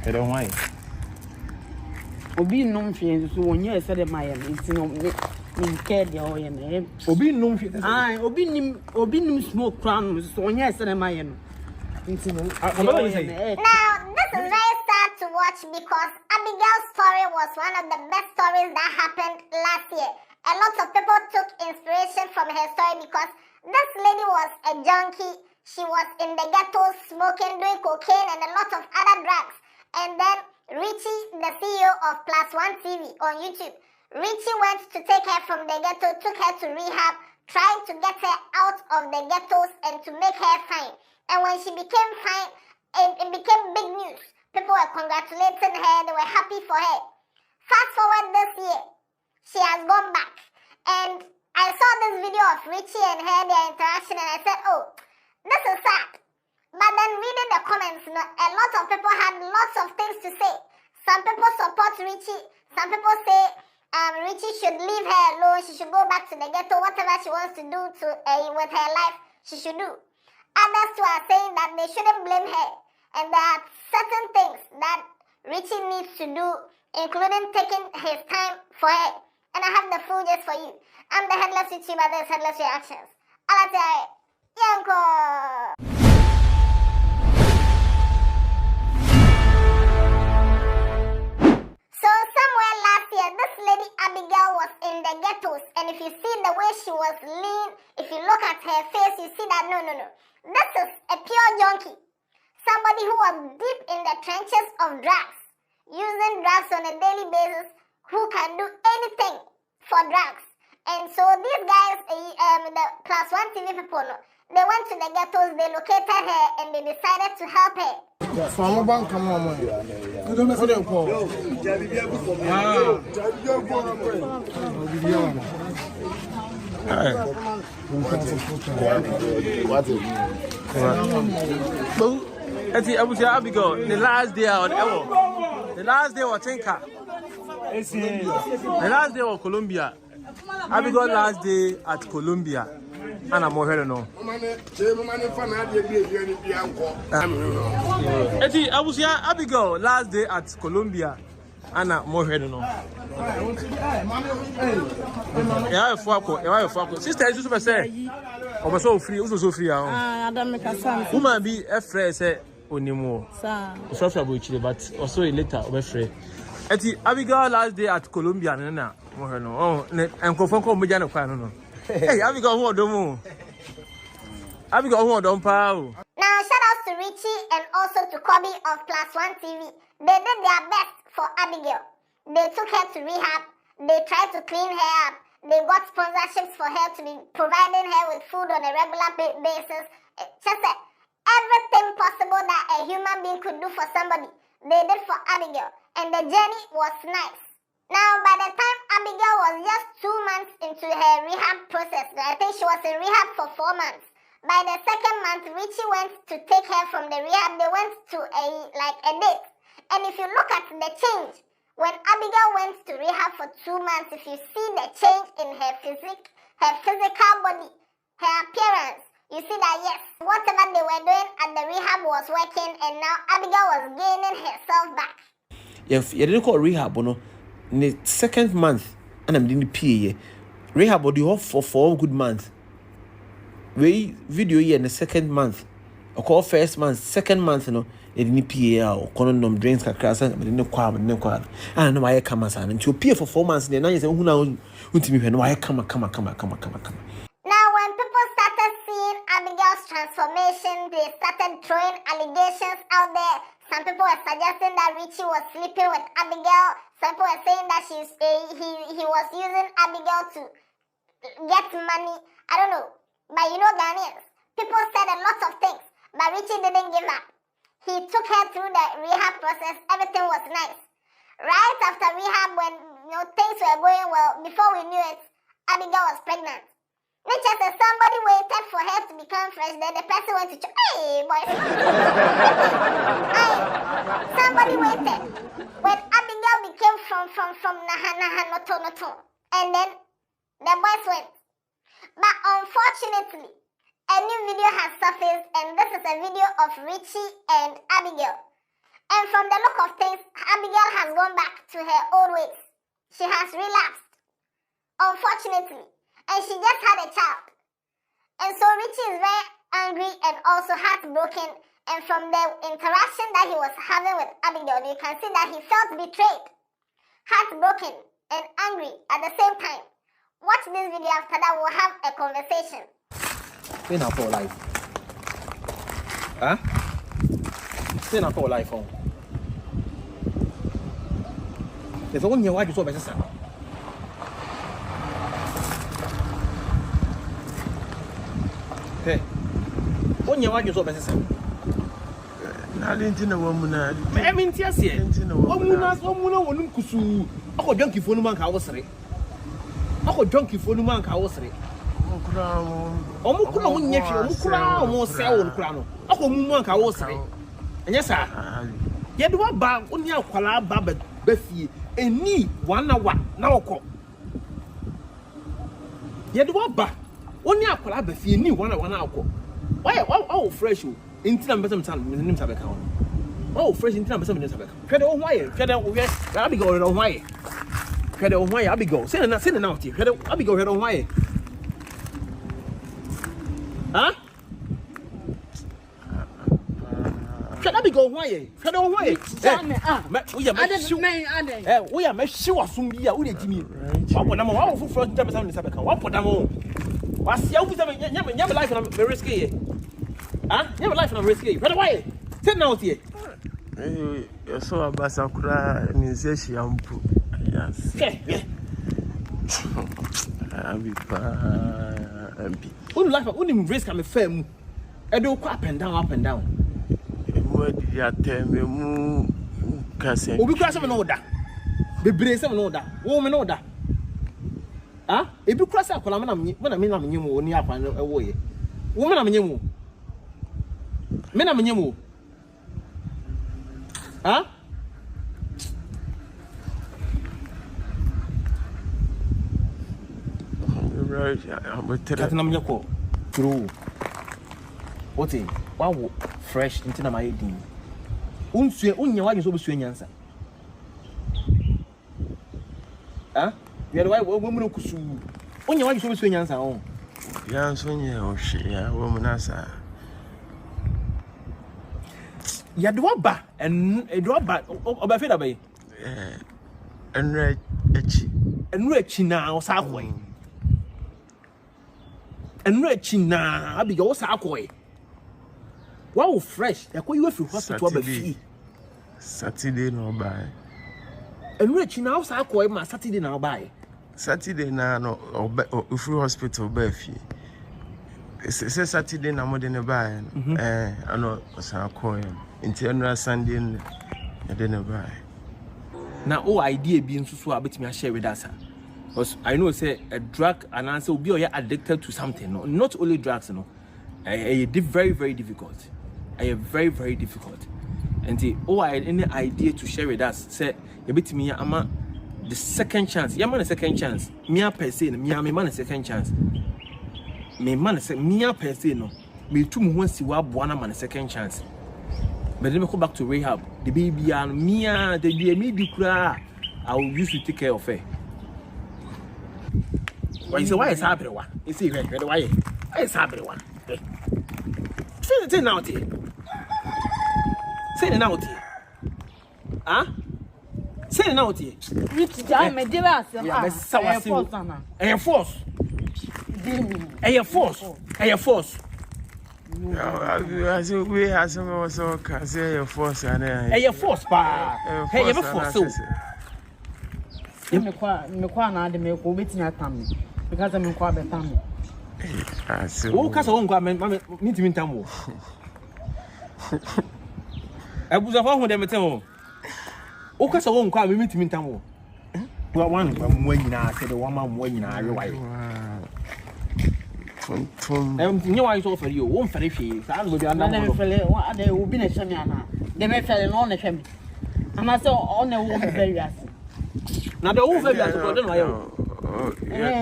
I don't mind. Obi no mfie so wonye ese de maye nti no me nke de o ye na Obi no mfie. Obi nim smoke crown so wonye ese de maye no nti no. Now this is very sad to watch because Abigail's story was one of the best stories that happened last year. A lot of people took inspiration from her story because this lady was a junkie. She was in the ghetto smoking, doing cocaine and a lot of other drugs. And then Richie, the CEO of Plus1 TV on YouTube, Richie went to take her from the ghetto, took her to rehab, trying to get her out of the ghettos and to make her fine. And when she became fine, it became big news. People were congratulating her, they were happy for her. Fast forward this year, she has gone back. And I saw this video of Richie and her, their interaction, and I said, oh, this is sad. But then reading the comments, a lot of people had lots of things to say. Some people support Richie. Some people say Richie should leave her alone. She should go back to the ghetto. Whatever she wants to do with her life, she should do. Others too are saying that they shouldn't blame her. And there are certain things that Richie needs to do, including taking his time for her. And I have the full gist for you. I'm the Headless YouTuber, there's Headless Reactions. Alate, Yanko! So somewhere last year, this lady Abigail was in the ghettos. And if you see the way she was lean, if you look at her face, you see that no. This is a pure junkie. Somebody who was deep in the trenches of drugs, using drugs on a daily basis, who can do anything for drugs. And so these guys, the Plus1 TV people, they went to the ghettos, they located her, and they decided to help her. Abigail, the last day on the last day was Tinka. The last day was Colombia. Abigail last day at Colombia. And I'm more no. Abigail last day at Colombia. And I'm more no. Yeah, sister is super say. Oba so free, so free. Adam make a son. Woman be a friend say onimo. Sir. So about but also later oba free. Abigail last day at Colombia na more no. Oh, enkofon ko moja na kwa no. Hey, Abigail who odomo. Abigail who odom pa o. Now shout out to Richie and also to Kobe of Plus1 TV. They did their best for Abigail. They took her to rehab. They tried to clean her up. They got sponsorships for her to be providing her with food on a regular basis. Just everything possible that a human being could do for somebody, they did for Abigail. And the journey was nice. Now, by the time Abigail was just 2 months into her rehab process, I think she was in rehab for 4 months. By the second month, Richie went to take her from the rehab. They went to a date. And if you look at the change, when Abigail went to rehab for 2 months, if you see the change in her physical body, her appearance, you see that yes, whatever they were doing at the rehab was working, and now Abigail was gaining herself back. If you didn't call rehab, no, in the second month, and I'm doing the PA, rehab body off for 4 good months. We video here in the second month, or call first month, second month, you know. Any PA or condom drinks can crash, but no quab, no quab. I know why I come as an and to appear for 4 months. Then I say, who now? Why come. Now, when people started seeing Abigail's transformation, they started throwing allegations out there. Some people were suggesting that Richie was sleeping with Abigail. Some people were saying that he was using Abigail to get money. I don't know. But you know Ghanaians, people said a lot of things, but Richie didn't give up. He took her through the rehab process. Everything was nice. Right after rehab, when things were going well, before we knew it, Abigail was pregnant. Which said somebody waited for her to become fresh. Then the person went to hey, boyfriend. Somebody waited. When Abigail became from Naha Noto. And then the boys went. But unfortunately, a new video has surfaced, and this is a video of Richie and Abigail. And from the look of things, Abigail has gone back to her old ways. She has relapsed, unfortunately, and she just had a child. And so Richie is very angry and also heartbroken. And from the interaction that he was having with Abigail, you can see that he felt betrayed, heartbroken, and angry at the same time. Watch this video after that, we'll have a conversation. Stay now for life. Huh? Stay now for life. There's only one you saw better. Hey, only one you saw better. I didn't know woman. I mean, yes, yes. One woman kusu. Ako junkie phone man ka wosre. Ako junkie phone man ka wosre. Omo kura wo nyehwe, omo kura omo sell won kura no. Ako mu man ka wosre. Enye sa. Ye do ba oni akwala ba ba fie. Eni wana wa na wokọ. Ye do ba oni akwala ba fie ni wana na wokọ. Why fresh o. Intina mbesa mtana nim sabeka ho. Oh fresh intina mbesa nim sabeka. Hwede o hwaye, hwede o hwe. Abigail o hwaye. Hwede o hwaye Abigail. Say na oti. Hwede Abigail hwede o hwaye. Ha? Hwede Abigail hwaye. Hwede o hwaye. We are me shi wasum bia wo de timi. Wapo na ma wa wo fufuro intina mbesa nim sabeka. Wapo da mo. Wasia wo bisa nyame life na me risk here. Ah, you have a life on risk. Right away. Sit down here. You saw a basakura and you say she ampu. Yes. Okay. Abi. What life? What risk? I'm a firm. I do up and down, up and down. What did you tell me? Mu kase. Obi kwa some no da. Bebre some no da. Woman no da. Ah? Ebi kwa sa akola na me na menyim oni akwan ewo ye. Woman na menyim. Me na menyim. Ah? Right, I'm with Kati na menyako. True. What is? Wow, fresh into na my din. Unsue unya wa so besue nyansa. Ah? You are why woman kusu. Unya wa so besue nyansa on. Ya so nya o hwe ya woman asa. Ya do ba and e do ba oba fe da ba yi. Enra echi na o sa koi. Enra echi na Abigail o sa koi. Wow, fresh. Ya ko you fi hospital ba fi. Saturday no buy. Enra echi na o sa koi ma Saturday na buy. Saturday na no free hospital ba fi. Say Saturday na mo de ne buy. Ano sa koi. Inti Sunday na de ne buy. Na o idea bi nso so abetimi a share with us. Because I know say a drug and answer will be or addicted to something. No, not only drugs, no. Very, very difficult. Very, very difficult. And the any idea to share with us say a bit me ama the second chance. Yeah, man, a second chance. Me per se, me man a second chance. Me man say me per se no. Me too much see what one man a second chance. But let me go back to rehab. The baby and me the me di kura. I will use to take care of her. Why you say why is happening? Why? You see why is happening? Why? Say now, dear. Say now, dear. Huh? Say now, dear. Richie, I'm a dear. Yeah, force. Force. I say we have some also can say your force and force pa. Hey, you force so. Me kwa na de me ko betin atam because I'm kwa betam. O ka so nkwa me timi ntam wo. Abuza fa hu de metem wo. O ka so nkwa me timi ntam wo. Wa wan kwa mo nyina se de wa ma mo nyina awe wae. Nye wa so fari o won fari hwe sa no bi ana mo. Na fele wa ade obi na hwemi ana. De me fele no na hwemi. Ama se o na wo very as. Na de wo very as ko de no ayo.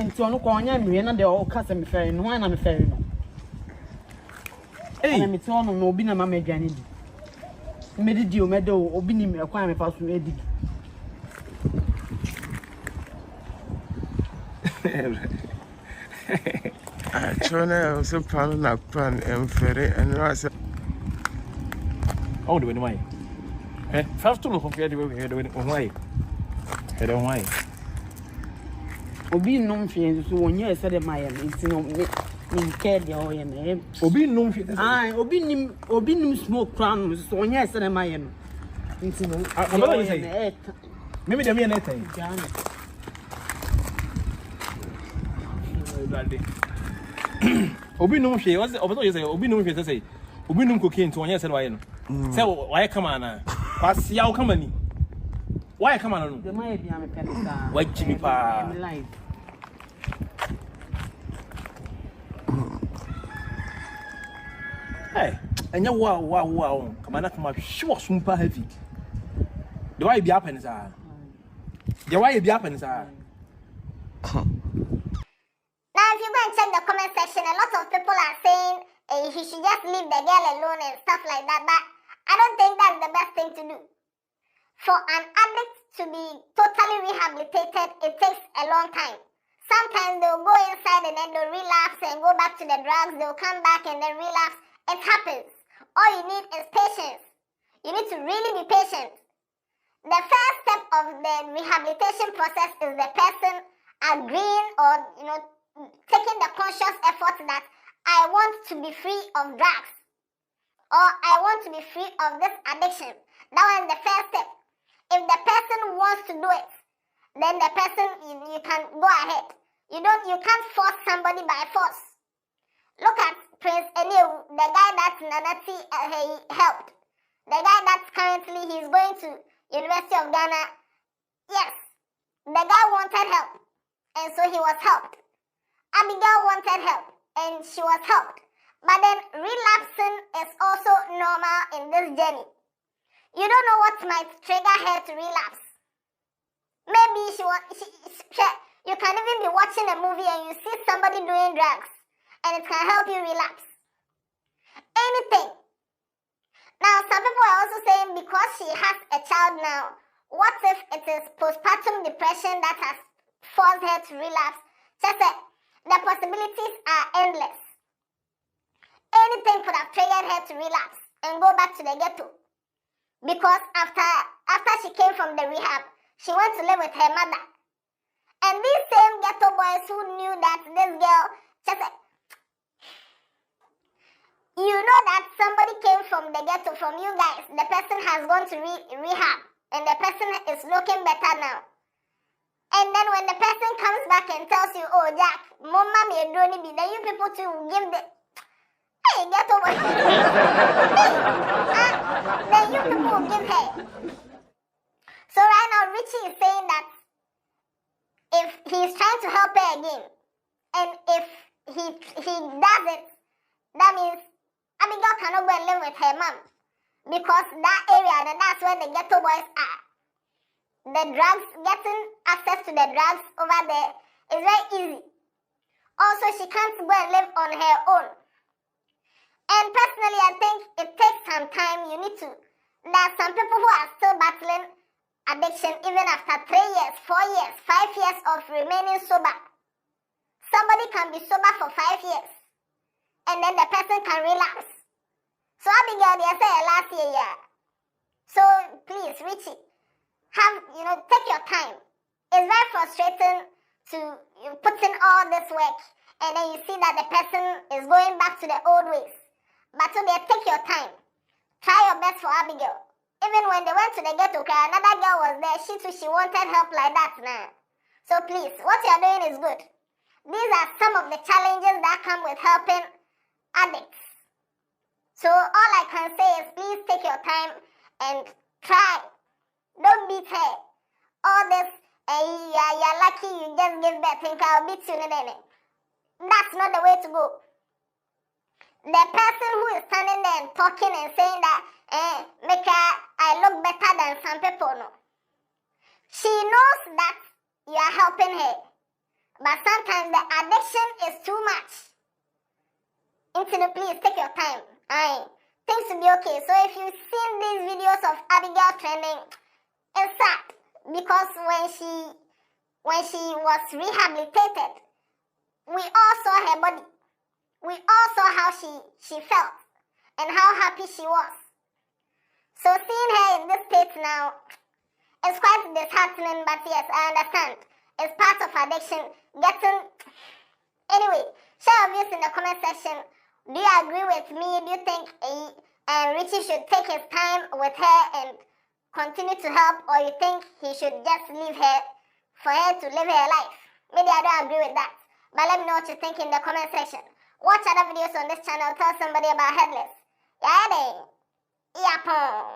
Nti onu ko onya mwie na de o ka se me fere no na me fere no. Na me to no obi na mama aduane di. Medidio medo obinim ekwan me paso edi. Chona so pan na pan emfere and rasa. Oh, do anyway. First to look the way we head away. Head away. Obi nom hwe so wonye ese de maye nti no me nke de o ye na. Obi nom hwe. Ah, obi nim smoke crown so wonye ese de maye no. Nti no. Ababa you say. Maybe dem here next time. Obi nom hwe. What's obi you say? Obi nom hwe say. Obi nom cocaine to wonye ese de waye no. Say why come on na. Kwasi ya come ani. Why come on no? The maye bia me pesa. Why Jimmy pa? Hey, and wow. Come on, come on, sure, super heavy. The why be happen, sir? The why be happen, sir? Now, if you go and check the comment section, a lot of people are saying he should just leave the girl alone and stuff like that. But I don't think that's the best thing to do. For an addict to be totally rehabilitated, it takes a long time. Sometimes they'll go inside and then they'll relapse and go back to the drugs. They'll come back and then relapse. It happens. All you need is patience. You need to really be patient. The first step of the rehabilitation process is the person agreeing or, taking the conscious effort that I want to be free of drugs or I want to be free of this addiction. That was the first step. If the person wants to do it, then the person, you can go ahead. You can't force somebody by force. Look at Prince Eneu, the guy that Nanati helped. The guy that's currently, he's going to University of Ghana. Yes, the guy wanted help, and so he was helped. Abigail wanted help, and she was helped. But then relapsing is also normal in this journey. You don't know what might trigger her to relapse. Maybe you can even be watching a movie and you see somebody doing drugs and it can help you relapse. Anything. Now, some people are also saying because she has a child now, what if it is postpartum depression that has forced her to relapse? Just that the possibilities are endless. Anything could have triggered her to relapse and go back to the ghetto. Because after she came from the rehab, she went to live with her mother. And these same ghetto boys who knew that this girl, you know that somebody came from the ghetto, from you guys. The person has gone to rehab, and the person is looking better now. And then when the person comes back and tells you, oh, Jack, Mama, me don't be, then you people to give the... Hey, get over here. Then you people will give her. So right now, Richie is saying that if he's trying to help her again, and if he does it, that means Abigail cannot go and live with her mom. Because that area, and that's where the ghetto boys are. The drugs, getting access to the drugs over there is very easy. Also, she can't go and live on her own. And personally, I think it takes some time. You need to. There are some people who are still battling addiction even after 3 years, 4 years, 5 years of remaining sober. Somebody can be sober for 5 years, and then the person can relapse. So Abigail, they say last year, yeah. So please, Richie, take your time. It's very frustrating to put in all this work, and then you see that the person is going back to the old ways. But so they take your time. Try your best for Abigail. Even when they went to the ghetto, another girl was there. She wanted help like that now. So please, what you're doing is good. These are some of the challenges that come with helping addicts. So all I can say is please take your time and try. Don't beat her. All this, you're lucky you just give birth, think I'll beat you. That's not the way to go. The person who is standing there and talking and saying that, I look better than some people, no. She knows that you are helping her. But sometimes the addiction is too much. Please take your time. things to be okay. So if you've seen these videos of Abigail trending, it's sad because when she was rehabilitated, we all saw her body. We all saw how she felt and how happy she was. So seeing her in this state now, it's quite disheartening, but yes, I understand. It's part of addiction. Anyway, share your views in the comment section. Do you agree with me? Do you think Richie should take his time with her and continue to help, or you think he should just leave her for her to live her life? Maybe I don't agree with that, but let me know what you think in the comment section. Watch other videos on this channel. Tell somebody about Headless. Yeah, they. Yeah,